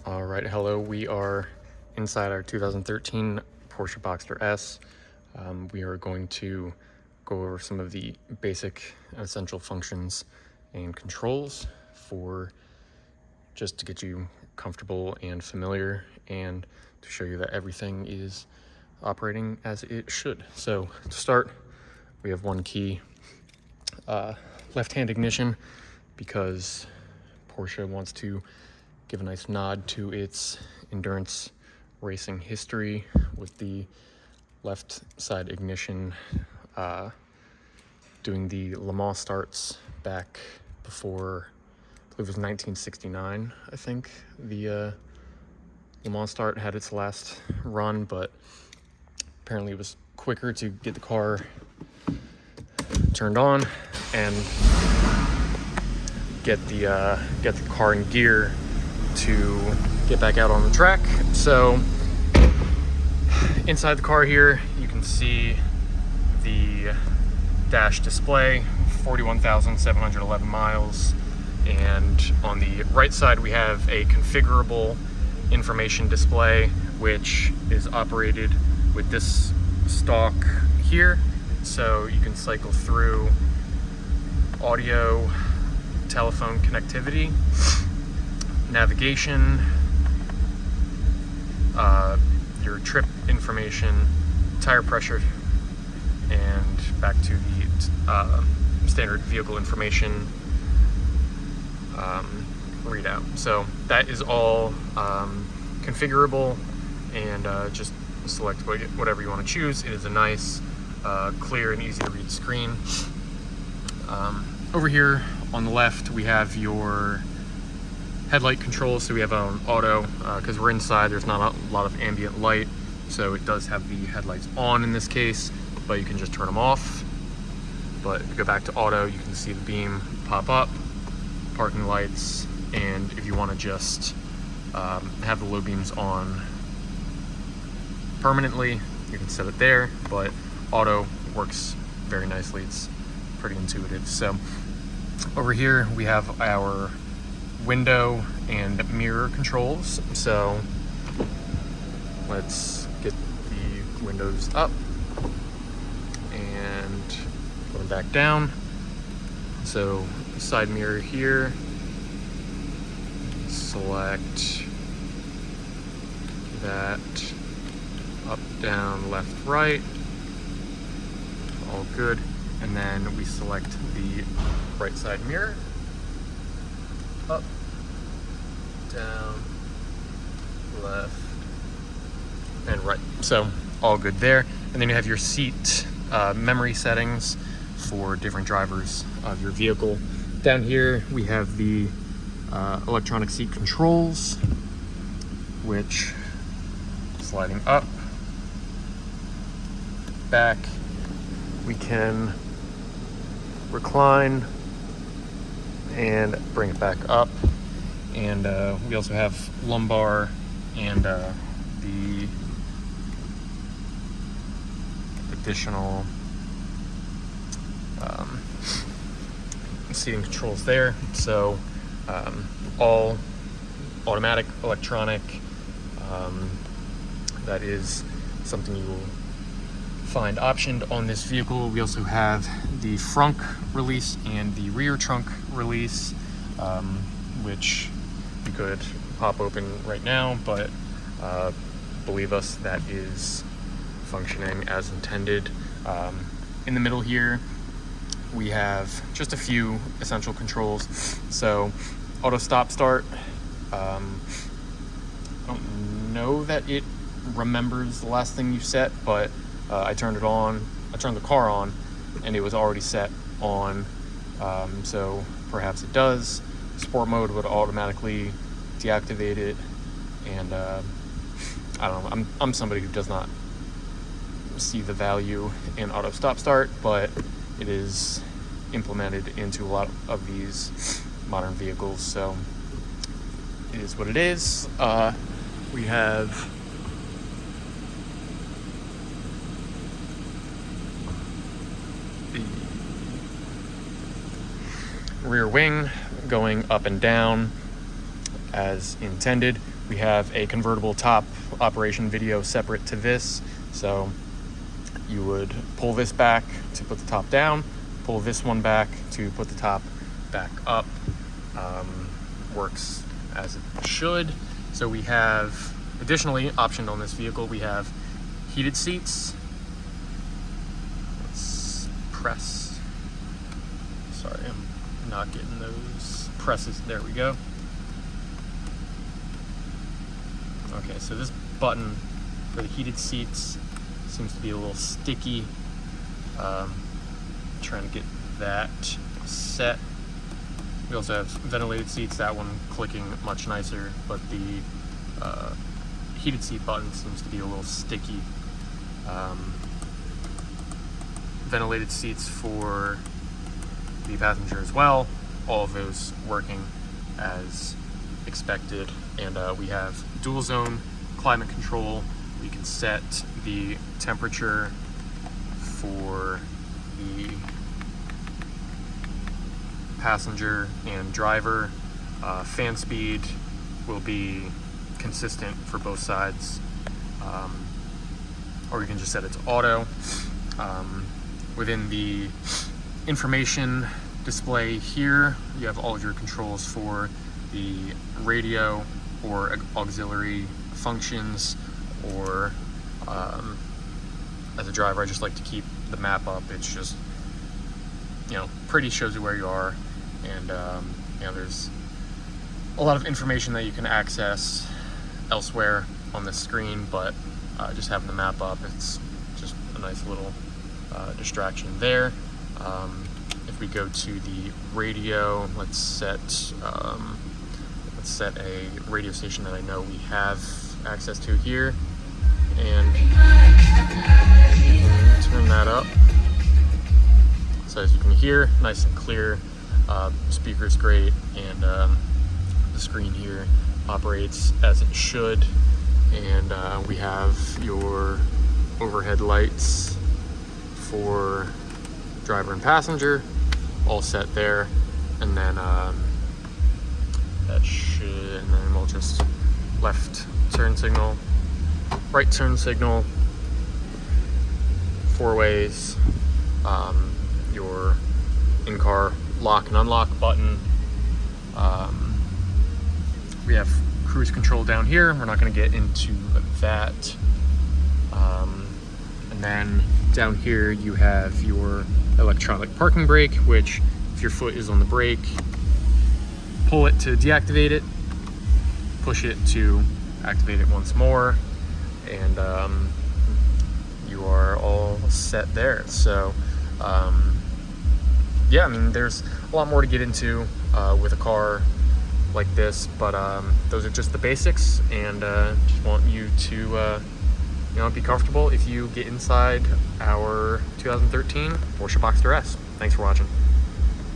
All right, hello. We are inside our 2013 Porsche Boxster S. We are going to go over some of the basic and essential functions and controls for just to get you comfortable and familiar and to show you that everything is operating as it should. So to start, we have one key, left-hand ignition, because Porsche wants to give a nice nod to its endurance racing history with the left side ignition, doing the Le Mans starts back before, I believe it was 1969, I think the Le Mans start had its last run, but apparently it was quicker to get the car turned on and get the car in gear to get back out on the track. So inside the car here, you can see the dash display, 41,711 miles. And on the right side, we have a configurable information display, which is operated with this stalk here. So you can cycle through audio, telephone connectivity, navigation, your trip information, tire pressure, and back to the standard vehicle information readout. So that is all configurable, and just select whatever you want to choose. It is a nice, clear and easy to read screen. Over here on the left, we have your headlight controls. So we have auto, because we're inside, there's not a lot of ambient light, so it does have the headlights on in this case, but you can just turn them off. But if you go back to auto, you can see the beam pop up, parking lights, and if you want to just have the low beams on permanently, you can set it there, but auto works very nicely. It's pretty intuitive. So over here we have our window and mirror controls. So let's get the windows up and put them back down. So side mirror here, select that, up, down, left, right, all good. And then we select the right side mirror, up, down, left, and right. So all good there. And then you have your seat memory settings for different drivers of your vehicle. Down here we have the electronic seat controls, which sliding up, back, we can recline and bring it back up. And we also have lumbar and the additional seating controls there. So all automatic, electronic. That is something you will find optioned on this vehicle. We also have the frunk release and the rear trunk release, which you could pop open right now, but believe us, that is functioning as intended. In the middle here, we have just a few essential controls. So auto stop start, I don't know that it remembers the last thing you set, but I turned the car on and it was already set on, so perhaps it does. Sport mode would automatically deactivate it, and I don't know, I'm somebody who does not see the value in auto stop start, but it is implemented into a lot of these modern vehicles, so it is what it is. We have the rear wing going up and down as intended. We have a convertible top operation video separate to this, so you would pull this back to put the top down, pull this one back to put the top back up. Works as it should. So we have, additionally, optioned on this vehicle, we have heated seats. Let's press. Sorry, I'm not getting those presses. There we go. Okay, so this button for the heated seats seems to be a little sticky. Trying to get that set. We also have ventilated seats, that one clicking much nicer, but the heated seat button seems to be a little sticky. Ventilated seats for the passenger as well, all of those working as expected. And we have dual zone climate control. We can set the temperature for the passenger and driver. Fan speed will be consistent for both sides, or you can just set it to auto. Within the information display here, you have all of your controls for the radio or auxiliary functions, or as a driver, I just like to keep the map up. It's just, pretty, shows you where you are, and there's a lot of information that you can access elsewhere on the screen, but just having the map up, it's just a nice little distraction there. If we go to the radio, let's set a radio station that I know we have access to here, and turn that up. So as you can hear, nice and clear. Speaker's great, and the screen here operates as it should. And we have your overhead lights for driver and passenger all set there, and then that should, and then we'll just left turn signal, right turn signal, 4 ways, your in-car lock and unlock button. We have cruise control down here. We're not going to get into that. And then down here you have your electronic parking brake, which if your foot is on the brake, pull it to deactivate it, push it to activate it once more, and you are all set there. So yeah, I mean, there's a lot more to get into with a car like this, but those are just the basics, and just want you to be comfortable if you get inside our 2013 Porsche Boxster S. Thanks for watching.